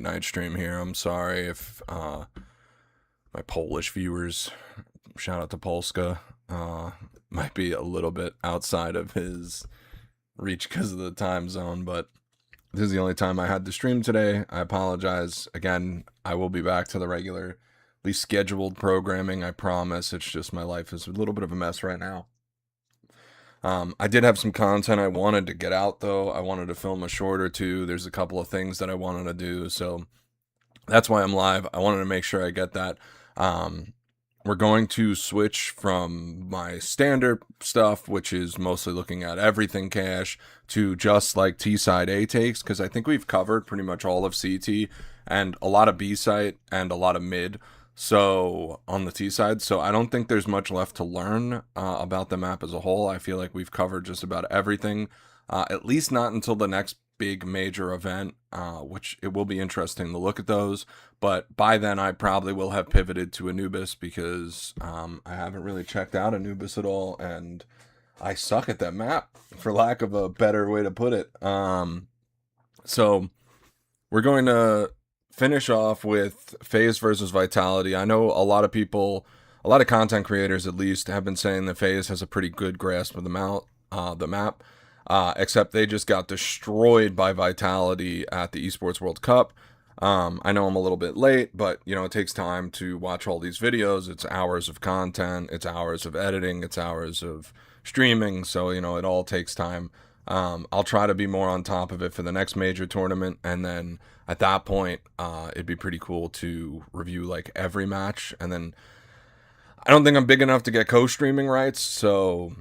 night stream here. I'm sorry if my Polish viewers, shout out to Polska, might be a little bit outside of his reach because of the time zone, but this is the only time I had to stream today. I apologize. Again, I will be back to the regularly scheduled programming, I promise. It's just my life is a little bit of a mess right now. I did have some content I wanted to get out, though. I wanted to film a short or two. There's a couple of things that I wanted to do, so that's why I'm live. I wanted to make sure I get that. We're going to switch from my standard stuff, which is mostly looking at everything cash, to just like T-side A takes, because I think we've covered pretty much all of CT and a lot of B-side and a lot of mid. So on the T side, so I don't think there's much left to learn about the map as a whole. I feel like we've covered just about everything, at least not until the next big major event, which it will be interesting to look at those. But by then, I probably will have pivoted to Anubis because I haven't really checked out Anubis at all, and I suck at that map, for lack of a better way to put it. So we're going to finish off with FaZe versus Vitality. I know a lot of people, a lot of content creators at least, have been saying that FaZe has a pretty good grasp of the map, except they just got destroyed by Vitality at the Esports World Cup. I know I'm a little bit late, but you know, it takes time to watch all these videos. It's hours of content, it's hours of editing, it's hours of streaming, so you know, it all takes time. I'll try to be more on top of it for the next major tournament, and then at that point, it'd be pretty cool to review like every match. And then I don't think I'm big enough to get co-streaming rights, so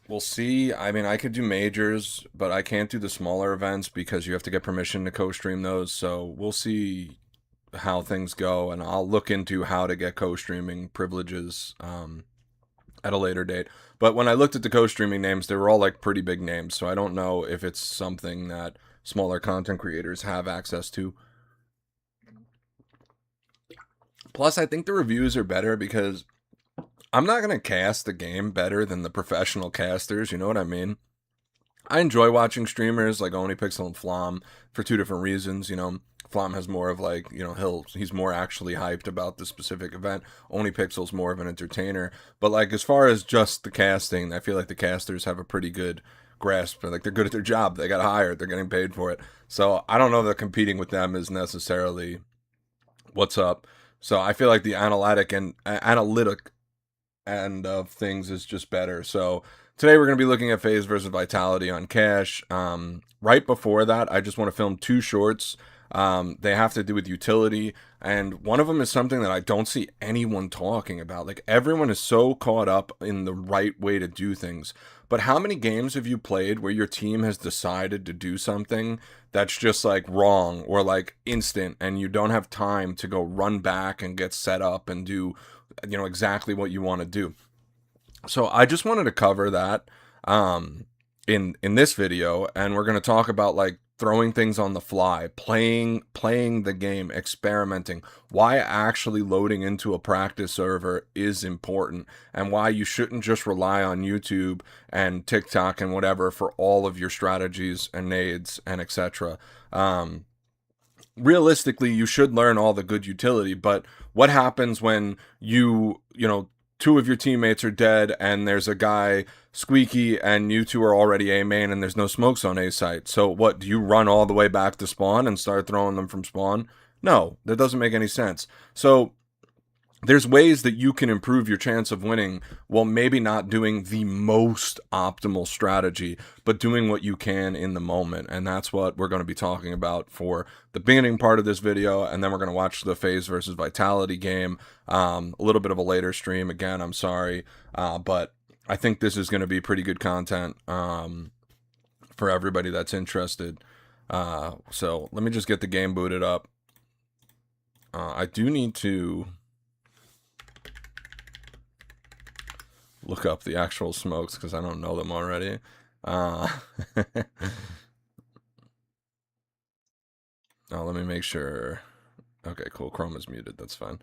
we'll see. I mean, I could do majors, but I can't do the smaller events because you have to get permission to co-stream those. So we'll see how things go, and I'll look into how to get co-streaming privileges at a later date. But when I looked at the co-streaming names, they were all like pretty big names, so I don't know if it's something that smaller content creators have access to. Plus, I think the reviews are better because I'm not going to cast the game better than the professional casters, you know what I mean? I enjoy watching streamers like OniPixel and Flom for two different reasons. You know, Flom has more of like, you know, he's more actually hyped about the specific event. OniPixel's more of an entertainer. But like as far as just the casting, I feel like the casters have a pretty good grasp. Like they're good at their job. They got hired. They're getting paid for it. So I don't know that competing with them is necessarily what's up. So I feel like the analytic end of things is just better. So today we're going to be looking at FaZe versus Vitality on Cash. Right before that, I just want to film two shorts. They have to do with utility, and one of them is something that I don't see anyone talking about. Like everyone is so caught up in the right way to do things. But how many games have you played where your team has decided to do something that's just like wrong or like instant, and you don't have time to go run back and get set up and do, you know, exactly what you want to do? So I just wanted to cover that in this video, and we're going to talk about like throwing things on the fly, playing the game, experimenting, why actually loading into a practice server is important, and why you shouldn't just rely on YouTube and TikTok and whatever for all of your strategies and nades and etc. Realistically, you should learn all the good utility, but what happens when you know, two of your teammates are dead and there's a guy squeaky and you two are already A main and there's no smokes on A site? So what, do you run all the way back to spawn and start throwing them from spawn? No, that doesn't make any sense. So there's ways that you can improve your chance of winning while maybe not doing the most optimal strategy, but doing what you can in the moment. And that's what we're going to be talking about for the beginning part of this video. And then we're going to watch the FaZe versus Vitality game, a little bit of a later stream. Again, I'm sorry, but I think this is going to be pretty good content for everybody that's interested. So let me just get the game booted up. I do need to look up the actual smokes because I don't know them already. Now let me make sure. Okay, cool. Chrome is muted. That's fine.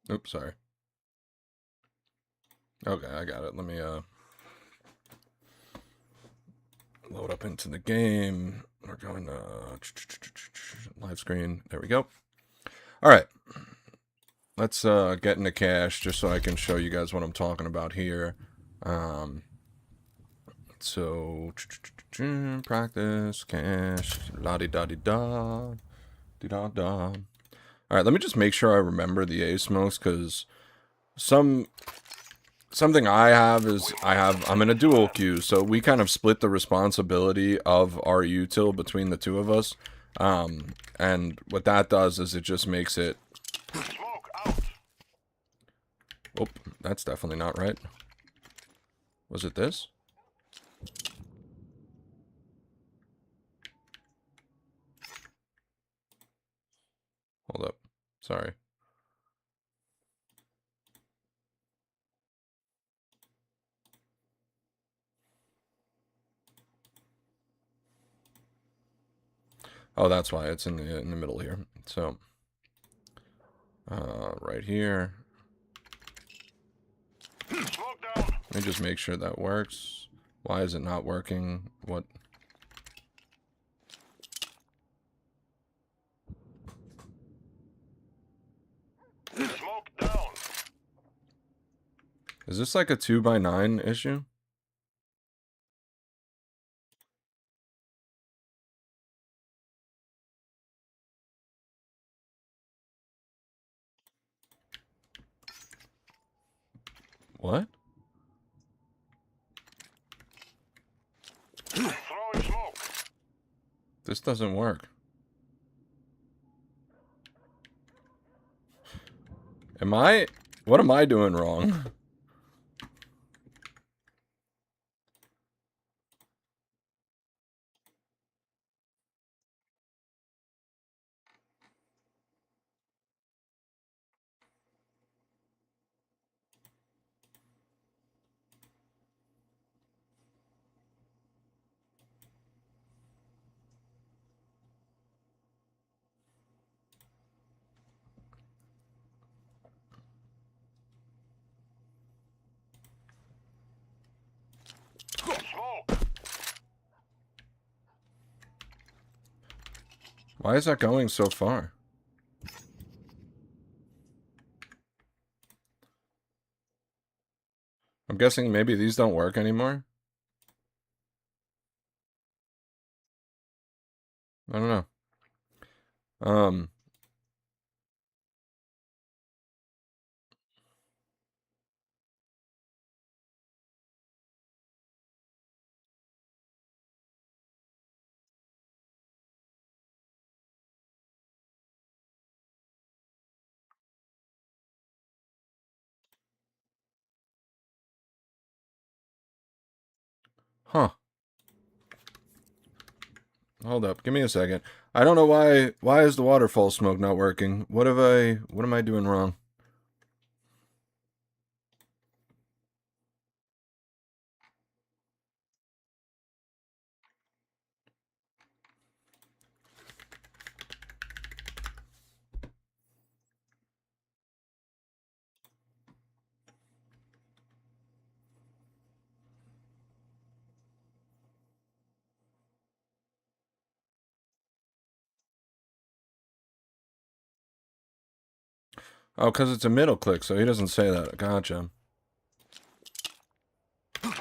Oops, sorry. Okay, I got it. Let me load up into the game. We're going to live screen. There we go. All right. Let's get into cache just so I can show you guys what I'm talking about here. So practice cache la di da di da di da da. All right, let me just make sure I remember the A smokes, because something I have is I'm in a dual queue, so we kind of split the responsibility of our util between the two of us. And what that does is it just makes it. Oh, that's definitely not right. Was it this? Hold up. Sorry. Oh, that's why it's in the middle here. So, right here. Let me just make sure that works. Why is it not working? What? Smoke down. Is this like a 2x9 issue? What? Throwing smoke. This doesn't work. What am I doing wrong? Smoke. Why is that going so far? I'm guessing maybe these don't work anymore. I don't know. Huh. Hold up. Give me a second. I don't know why is the waterfall smoke not working? What am I doing wrong? Oh, because it's a middle click, so he doesn't say that. Gotcha. Smoke.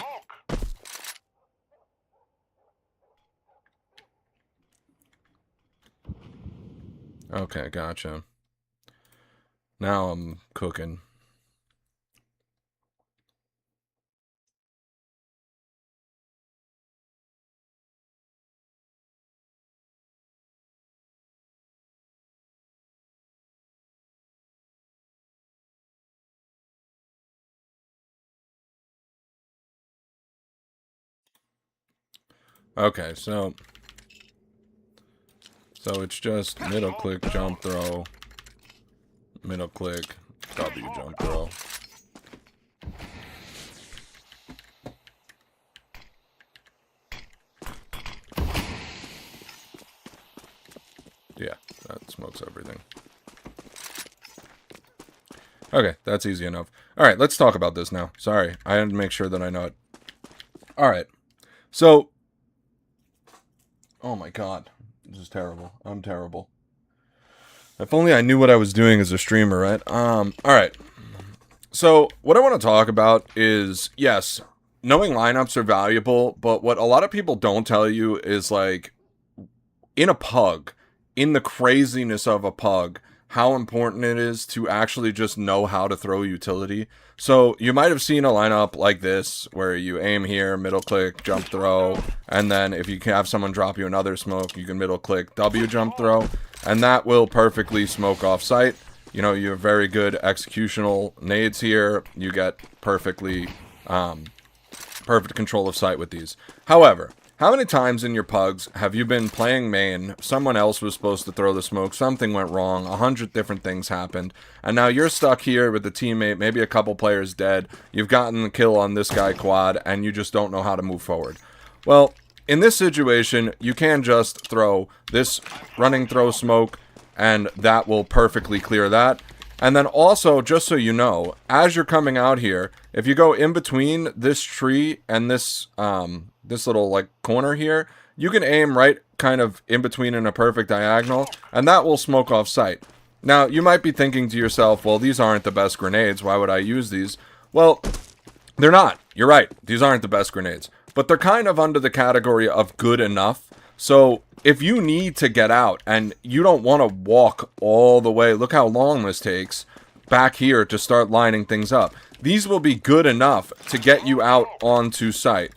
Okay, gotcha. Now I'm cooking. Okay, so it's just middle click, jump throw, middle click, W jump throw. Yeah, that smokes everything. Okay, that's easy enough. All right, let's talk about this now. Sorry, I had to make sure that I know it. All right, so... Oh my god, this is terrible. I'm terrible. If only I knew what I was doing as a streamer, right? All right. So, what I want to talk about is, yes, knowing lineups are valuable, but what a lot of people don't tell you is, like, in a pug, in the craziness of a pug, how important it is to actually just know how to throw utility. So, you might have seen a lineup like this, where you aim here, middle click, jump throw, and then if you can have someone drop you another smoke, you can middle click, W jump throw, and that will perfectly smoke off site. You know, you have very good executional nades here. You get perfectly, perfect control of sight with these. However, how many times in your pugs have you been playing main, someone else was supposed to throw the smoke, something went wrong, 100 different things happened, and now you're stuck here with a teammate, maybe a couple players dead, you've gotten the kill on this guy quad, and you just don't know how to move forward. Well, in this situation, you can just throw this running throw smoke, and that will perfectly clear that. And then also, just so you know, as you're coming out here, if you go in between this tree and this this little like corner here, you can aim right kind of in between in a perfect diagonal, and that will smoke off sight. Now, you might be thinking to yourself, well, these aren't the best grenades, why would I use these? Well, they're not. You're right. These aren't the best grenades. But they're kind of under the category of good enough. So, if you need to get out and you don't want to walk all the way, look how long this takes, back here to start lining things up. These will be good enough to get you out onto site.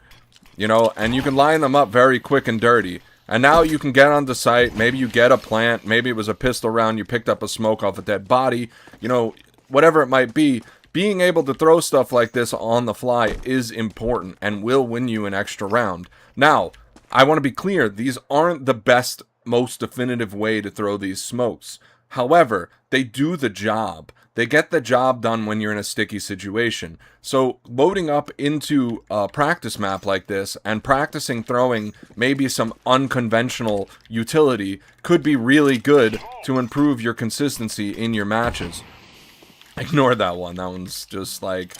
You know, and you can line them up very quick and dirty. And now you can get onto site, maybe you get a plant, maybe it was a pistol round, you picked up a smoke off a dead body, you know, whatever it might be. Being able to throw stuff like this on the fly is important and will win you an extra round. Now, I want to be clear, these aren't the best, most definitive way to throw these smokes. However, they do the job. They get the job done when you're in a sticky situation. So, loading up into a practice map like this and practicing throwing maybe some unconventional utility could be really good to improve your consistency in your matches. Ignore that one. That one's just like,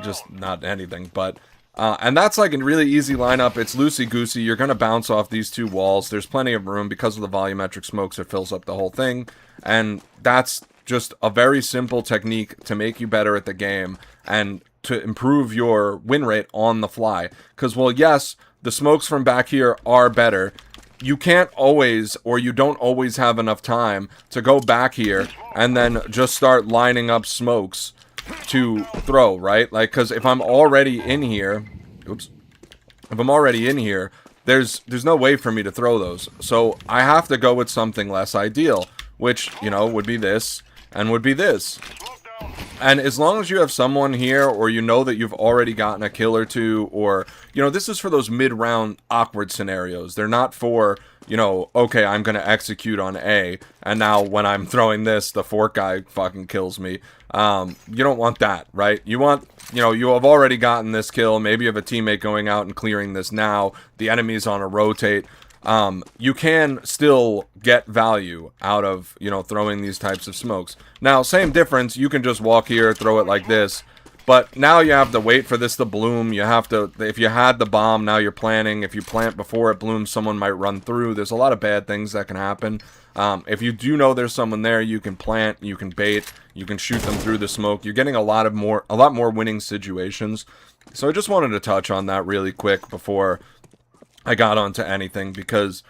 just not anything, but... and that's like a really easy lineup. It's loosey-goosey. You're going to bounce off these two walls. There's plenty of room because of the volumetric smokes. It fills up the whole thing. And that's just a very simple technique to make you better at the game and to improve your win rate on the fly. Because, well, yes, the smokes from back here are better. You can't always, or you don't always have enough time to go back here and then just start lining up smokes to throw, right? Like, because if I'm already in here, if I'm already in here, there's no way for me to throw those. So I have to go with something less ideal, which, you know, would be this and would be this. And as long as you have someone here, or you know that you've already gotten a kill or two, or, you know, this is for those mid-round awkward scenarios. They're not for, you know, okay, I'm going to execute on A, and now when I'm throwing this, the fork guy fucking kills me. You don't want that, right? You want, you know, you have already gotten this kill. Maybe you have a teammate going out and clearing this now. The enemy's on a rotate. You can still get value out of, you know, throwing these types of smokes. Now, same difference, you can just walk here, throw it like this, but now you have to wait for this to bloom. You have to, if you had the bomb, now you're planting. If you plant before it blooms, someone might run through. There's a lot of bad things that can happen. If you do know there's someone there, you can plant, you can bait, you can shoot them through the smoke. You're getting a lot more winning situations. So I just wanted to touch on that really quick before I got onto anything, because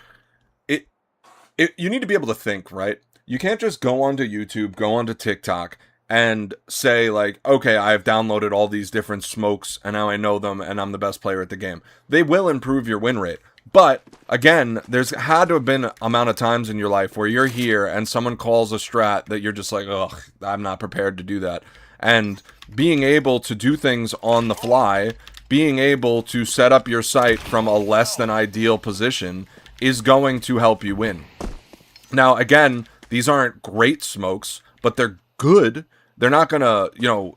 you need to be able to think, right? You can't just go onto YouTube, go onto TikTok, and say, like, okay, I've downloaded all these different smokes, and now I know them, and I'm the best player at the game. They will improve your win rate. But, again, there's had to have been an amount of times in your life where you're here, and someone calls a strat that you're just like, ugh, I'm not prepared to do that. And being able to do things on the fly, being able to set up your sight from a less than ideal position is going to help you win. Now, again, these aren't great smokes, but they're good. They're not gonna, you know,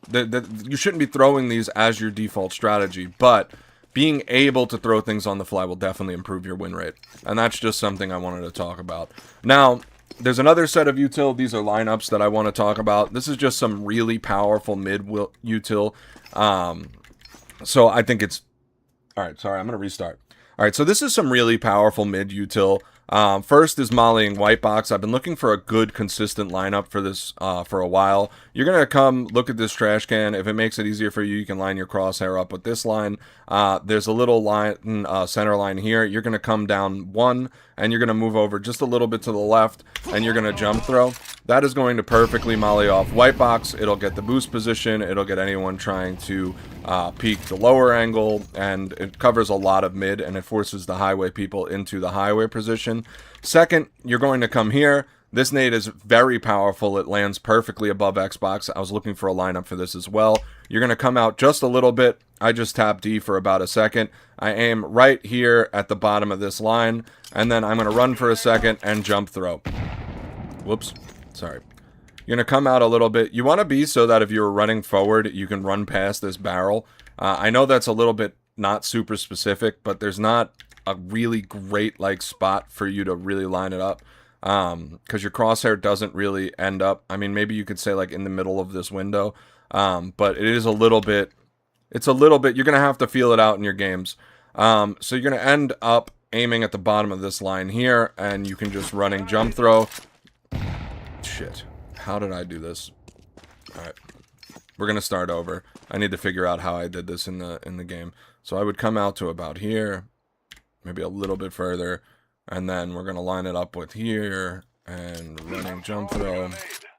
you shouldn't be throwing these as your default strategy, but being able to throw things on the fly will definitely improve your win rate. And that's just something I wanted to talk about. Now, there's another set of util. These are lineups that I want to talk about. This is just some really powerful mid util. So I think it's... Alright, sorry, I'm going to restart. Alright, so this is some really powerful mid util. First is mollying white box. I've been looking for a good, consistent lineup for this for a while. You're going to come look at this trash can. If it makes it easier for you, you can line your crosshair up with this line. There's a little line, center line here. You're going to come down 1, and you're going to move over just a little bit to the left, and you're going to jump throw. That is going to perfectly molly off white box. It'll get the boost position. It'll get anyone trying to peek the lower angle, and it covers a lot of mid, and it forces the highway people into the highway position. Second, you're going to come here. This nade is very powerful. It lands perfectly above Xbox. I was looking for a lineup for this as well. You're going to come out just a little bit. I just tap D for about a second. I aim right here at the bottom of this line, and then I'm going to run for a second and jump throw. Whoops. Sorry. You're going to come out a little bit. You want to be so that if you're running forward, you can run past this barrel. I know that's a little bit not super specific, but there's not a really great like spot for you to really line it up. Because your crosshair doesn't really end up, I mean, maybe you could say like in the middle of this window. But it is a little bit, it's a little bit, you're going to have to feel it out in your games. So you're going to end up aiming at the bottom of this line here, and you can just running jump throw. Shit. How did I do this? Alright. We're going to start over. I need to figure out how I did this in the game. So I would come out to about here, maybe a little bit further, and then we're going to line it up with here, and running jump throw.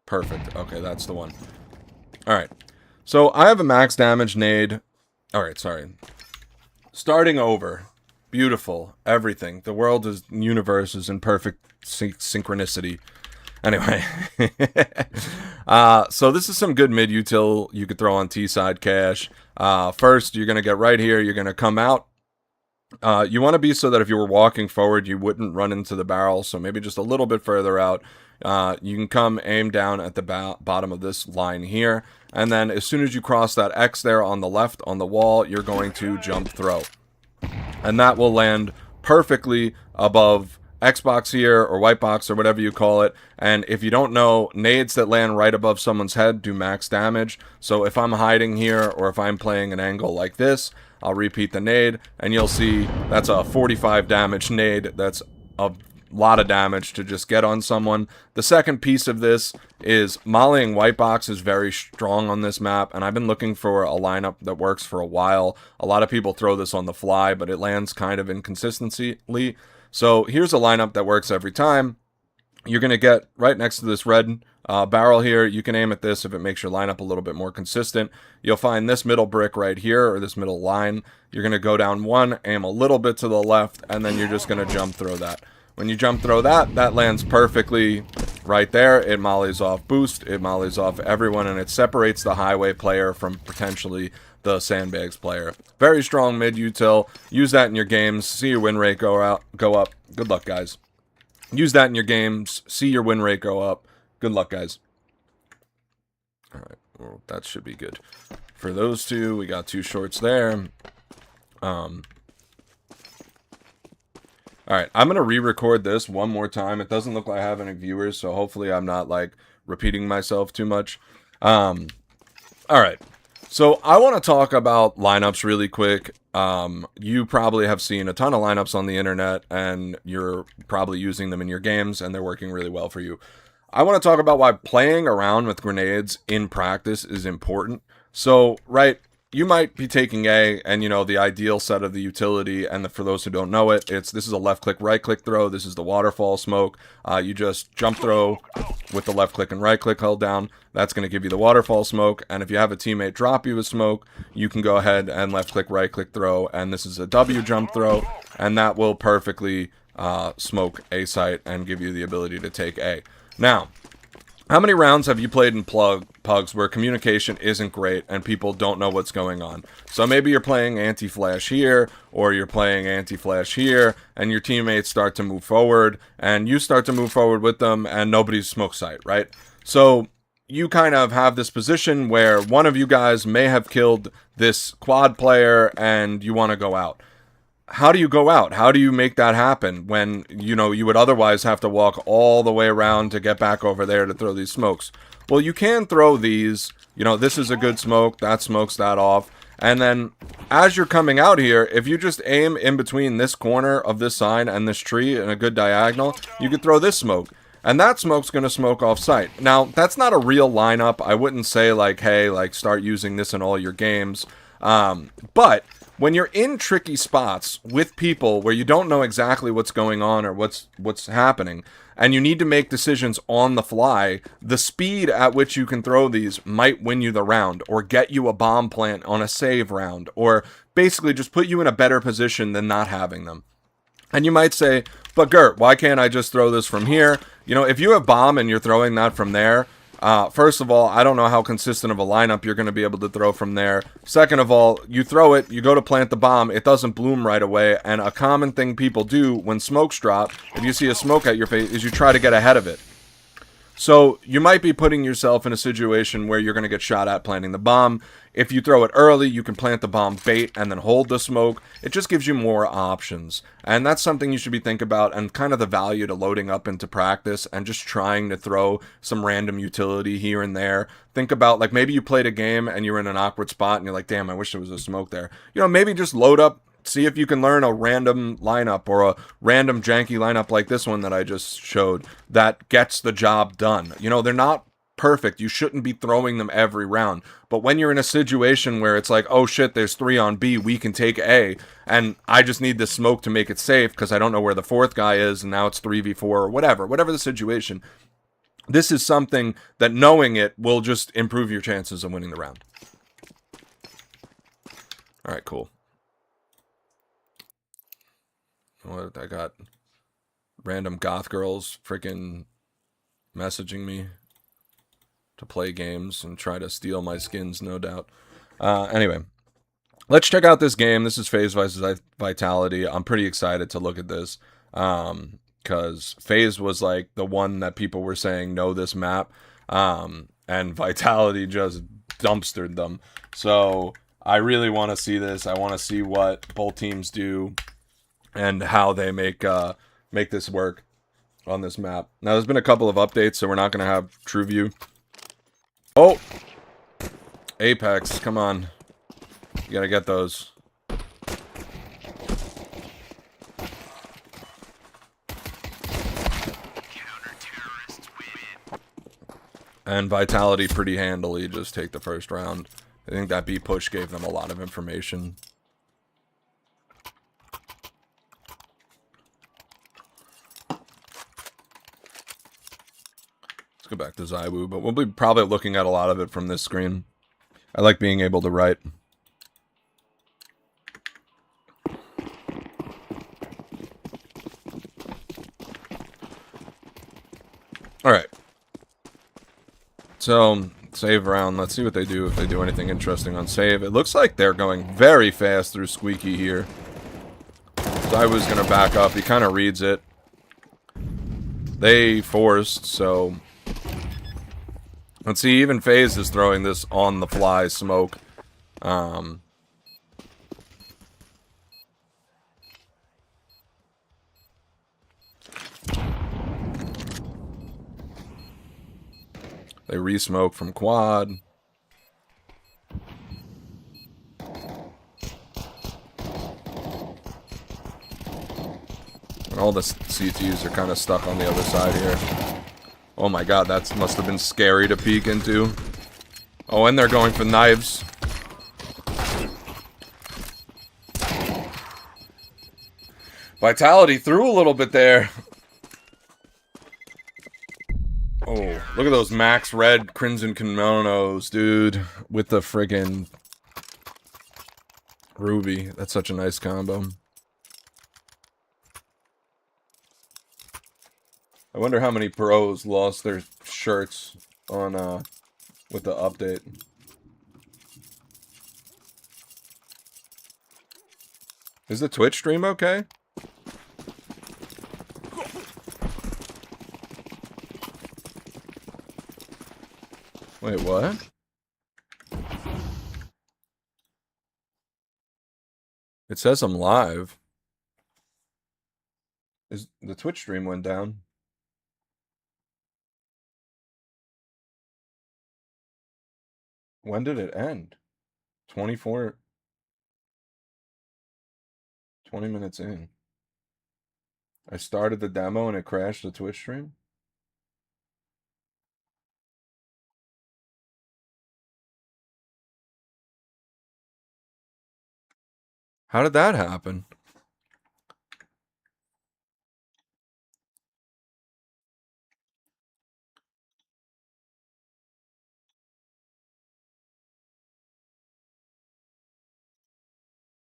Perfect. Okay, that's the one. Alright. So I have a max damage nade. Alright, sorry. Starting over. Beautiful. Everything. The world is, universe is in perfect synchronicity. Anyway, so this is some good mid util you could throw on T-side cache. First, you're going to get right here. You're going to come out. You want to be so that if you were walking forward, you wouldn't run into the barrel. So maybe just a little bit further out. You can come aim down at the bottom of this line here. And then as soon as you cross that X there on the left on the wall, you're going to jump throw. And that will land perfectly above Xbox here, or white box, or whatever you call it. And if you don't know, nades that land right above someone's head do max damage. So if I'm hiding here, or if I'm playing an angle like this, I'll repeat the nade, and you'll see that's a 45 damage nade. That's a lot of damage to just get on someone. The second piece of this is mollying white box is very strong on this map, and I've been looking for a lineup that works for a while. A lot of people throw this on the fly, but it lands kind of inconsistently. So here's a lineup that works every time. You're going to get right next to this red barrel here. You can aim at this if it makes your lineup a little bit more consistent. You'll find this middle brick right here, or this middle line. You're going to go down 1, aim a little bit to the left, and then you're just going to jump throw that. When you jump throw that, that lands perfectly right there. It mollies off boost, it mollies off everyone, and it separates the highway player from potentially the sandbags player. Very strong mid util. Use that in your games. See your win rate go up. Good luck, guys. Use that in your games. See your win rate go up. Good luck, guys. Alright, well, that should be good. For those two, we got 2 shorts there. Alright, I'm going to re-record this one more time. It doesn't look like I have any viewers, so hopefully I'm not, like, repeating myself too much. Alright, so I want to talk about lineups really quick. You probably have seen a ton of lineups on the internet, and you're probably using them in your games, and they're working really well for you. I want to talk about why playing around with grenades in practice is important. So, right, you might be taking A, and you know, the ideal set of the utility, and for those who don't know it, this is a left click, right click throw. This is the waterfall smoke. You just jump throw with the left click and right click held down. That's going to give you the waterfall smoke, and if you have a teammate drop you a smoke, you can go ahead and left click, right click throw, and this is a W jump throw, and that will perfectly smoke A site and give you the ability to take A. Now, how many rounds have you played in pugs where communication isn't great and people don't know what's going on? So maybe you're playing anti-flash here, or you're playing anti-flash here, and your teammates start to move forward, and you start to move forward with them, and nobody's smoke sight, right? So you kind of have this position where one of you guys may have killed this quad player, and you want to go out. how do you go out? How do you make that happen when, you know, you would otherwise have to walk all the way around to get back over there to throw these smokes? Well, you can throw these, you know, this is a good smoke, that smokes that off. And then as you're coming out here, if you just aim in between this corner of this sign and this tree in a good diagonal, you could throw this smoke. And that smoke's going to smoke off site. Now, that's not a real lineup. I wouldn't say like, hey, like start using this in all your games. But when you're in tricky spots with people where you don't know exactly what's going on or what's happening, and you need to make decisions on the fly, the speed at which you can throw these might win you the round, or get you a bomb plant on a save round, or basically just put you in a better position than not having them. And you might say, but Gert, why can't I just throw this from here? You know, if you have bomb and you're throwing that from there, first of all, I don't know how consistent of a lineup you're going to be able to throw from there. Second of all, you throw it, you go to plant the bomb, it doesn't bloom right away, and a common thing people do when smokes drop, if you see a smoke at your face, is you try to get ahead of it. So you might be putting yourself in a situation where you're going to get shot at planting the bomb. If you throw it early, you can plant the bomb bait and then hold the smoke. It just gives you more options. And that's something you should be thinking about, and kind of the value to loading up into practice and just trying to throw some random utility here and there. Think about, like, maybe you played a game and you're in an awkward spot and you're like, damn, I wish there was a smoke there. You know, maybe just load up. See if you can learn a random lineup or a random janky lineup like this one that I just showed that gets the job done. You know, they're not perfect. You shouldn't be throwing them every round. But when you're in a situation where it's like, oh shit, there's 3 on B, we can take A, and I just need the smoke to make it safe because I don't know where the 4th guy is, and now it's 3v4 or whatever the situation. This is something that knowing it will just improve your chances of winning the round. All right, cool. What, I got random goth girls freaking messaging me to play games and try to steal my skins, no doubt. Anyway, let's check out this game. This is FaZe vs Vitality. I'm pretty excited to look at this because FaZe was like the one that people were saying know this map, and Vitality just dumpstered them. So I really want to see this. I want to see what both teams do and how they make this work on this map. Now, there's been a couple of updates, so we're not going to have True View. Oh! Apex, come on. You gotta get those. And Vitality pretty handily just take the first round. I think that B push gave them a lot of information. Let's go back to Zywoo, but we'll be probably looking at a lot of it from this screen. I like being able to write. Alright. So, save round. Let's see what they do, if they do anything interesting on save. It looks like they're going very fast through Squeaky here. Zywoo's going to back up. He kind of reads it. They forced, so... Let's see, even FaZe is throwing this on-the-fly smoke. They re-smoke from quad. And all the CTs are kind of stuck on the other side here. Oh my god, that must have been scary to peek into. Oh, and they're going for knives. Vitality threw a little bit there. Oh, look at those max red crimson kimonos, dude. With the friggin' ruby. That's such a nice combo. I wonder how many pros lost their shirts on with the update. Is the Twitch stream okay? Wait, what? It says I'm live. Is the Twitch stream went down? When did it end? 24, 20 minutes in. I started the demo and it crashed the Twitch stream? How did that happen?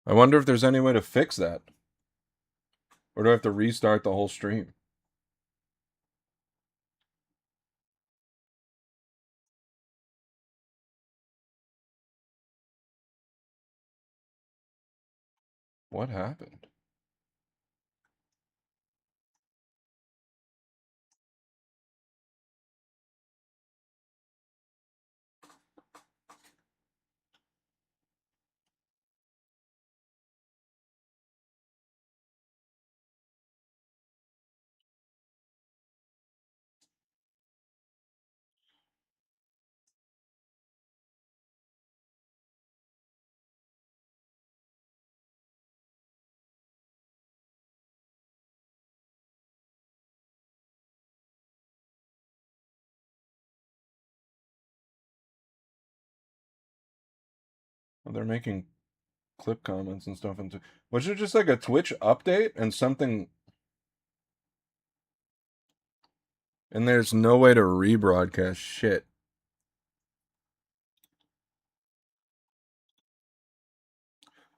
I wonder if there's any way to fix that. Or do I have to restart the whole stream? What happened? Well, they're making clip comments and stuff into. Was it just like a Twitch update and something? And there's no way to rebroadcast shit.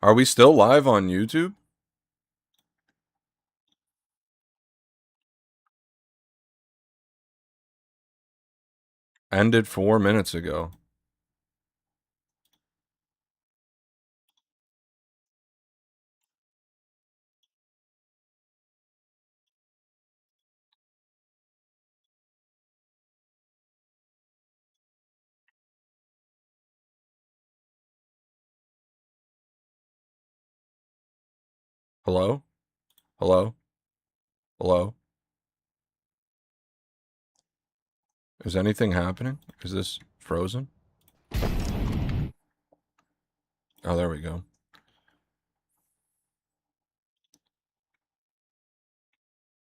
Are we still live on YouTube? Ended 4 minutes ago. Hello? Hello? Hello? Is anything happening? Is this frozen? Oh, there we go.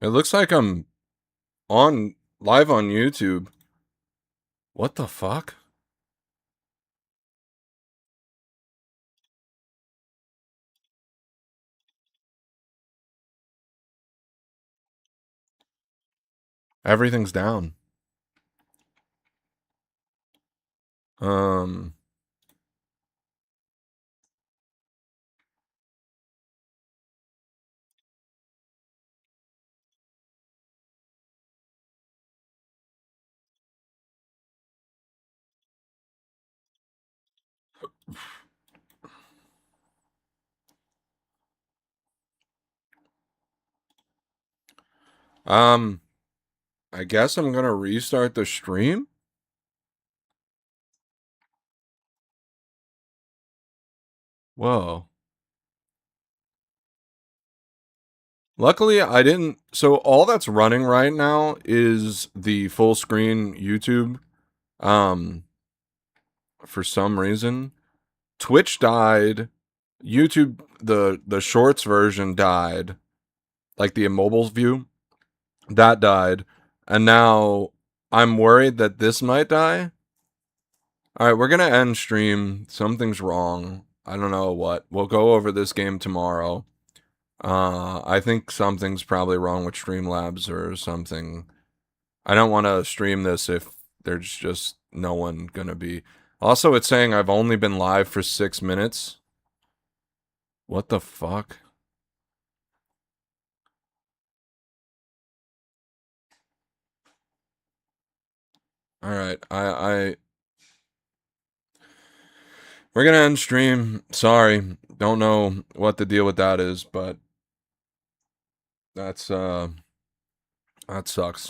It looks like I'm live on YouTube. What the fuck? Everything's down. Um I guess I'm gonna restart the stream. Whoa. Luckily, I didn't. So all that's running right now is the full screen YouTube. For some reason, Twitch died. YouTube, the shorts version died, like the immobile view, that died, and now I'm worried that this might die. All right, we're gonna end stream. Something's wrong. I don't know what. We'll go over this game tomorrow. I think something's probably wrong with Streamlabs or something. I don't want to stream this if there's just no one gonna be. Also, it's saying I've only been live for 6 minutes. What the fuck? All right, we're gonna end stream. Sorry, don't know what the deal with that is, but that sucks.